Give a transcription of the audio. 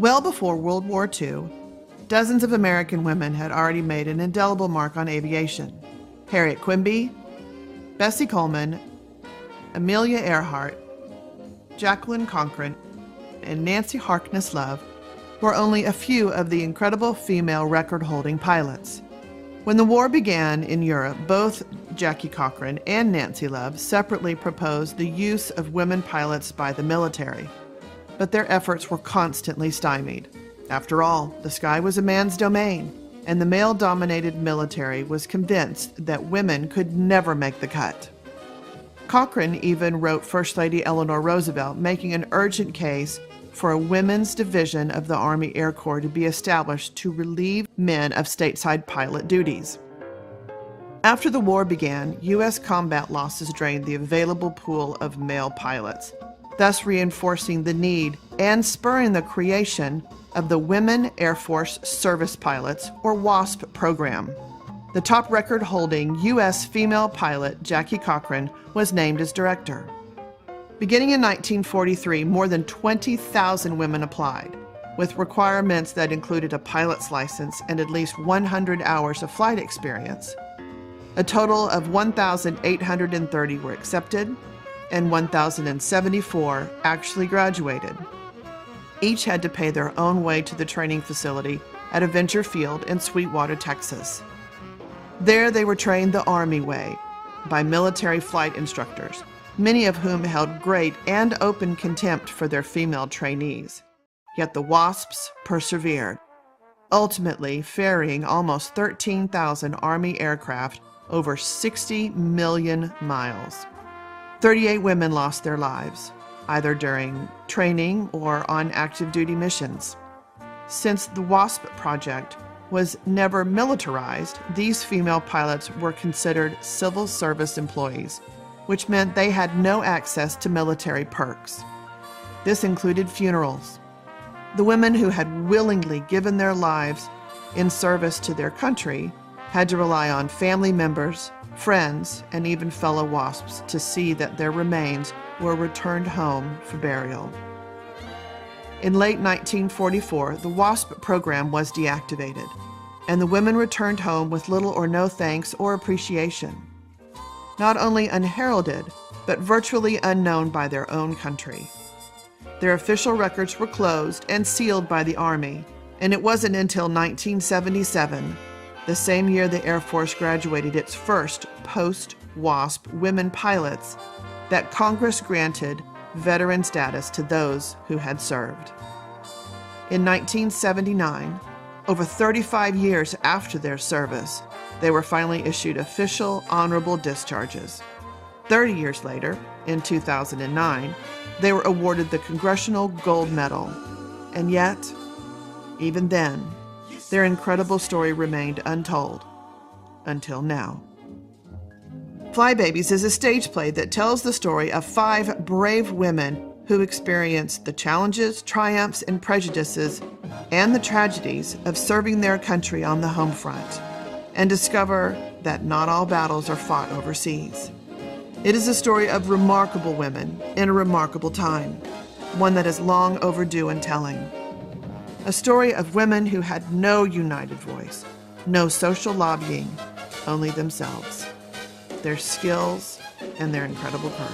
Well before World War II, dozens of American women had already made an indelible mark on aviation. Harriet Quimby, Bessie Coleman, Amelia Earhart, Jacqueline Cochran, and Nancy Harkness Love were only a few of the incredible female record-holding pilots. When the war began in Europe, both Jackie Cochran and Nancy Love separately proposed the use of women pilots by the military, but their efforts were constantly stymied. After all, the sky was a man's domain, and the male-dominated military was convinced that women could never make the cut. Cochran even wrote First Lady Eleanor Roosevelt, making an urgent case for a women's division of the Army Air Corps to be established to relieve men of stateside pilot duties. After the war began, U.S. combat losses drained the available pool of male pilots, thus reinforcing the need and spurring the creation of the Women Airforce Service Pilots, or WASP program. The top record-holding U.S. female pilot, Jackie Cochran, was named as director. Beginning in 1943, more than 20,000 women applied, with requirements that included a pilot's license and at least 100 hours of flight experience. A total of 1,830 were accepted, and 1,074 actually graduated. Each had to pay their own way to the training facility at Adventure Field in Sweetwater, Texas. There they were trained the Army way by military flight instructors, many of whom held great and open contempt for their female trainees. Yet the WASPs persevered, ultimately ferrying almost 13,000 Army aircraft over 60 million miles. 38 women lost their lives, either during training or on active duty missions. Since the WASP project was never militarized, these female pilots were considered civil service employees, which meant they had no access to military perks. This included funerals. The women who had willingly given their lives in service to their country had to rely on family members, friends, and even fellow WASPs to see that their remains were returned home for burial. In late 1944, the WASP program was deactivated, and the women returned home with little or no thanks or appreciation. Not only unheralded, but virtually unknown by their own country. Their official records were closed and sealed by the Army, and it wasn't until 1977, the same year the Air Force graduated its first post-WASP women pilots, that Congress granted veteran status to those who had served. In 1979, over 35 years after their service, they were finally issued official honorable discharges. 30 years later, in 2009, they were awarded the Congressional Gold Medal. And yet, even then, their incredible story remained untold, until now. Fly Babies is a stage play that tells the story of 5 brave women who experienced the challenges, triumphs, and prejudices, and the tragedies of serving their country on the home front, and discover that not all battles are fought overseas. It is a story of remarkable women in a remarkable time, one that is long overdue in telling. A story of women who had no united voice, no social lobbying, only themselves, their skills, and their incredible courage.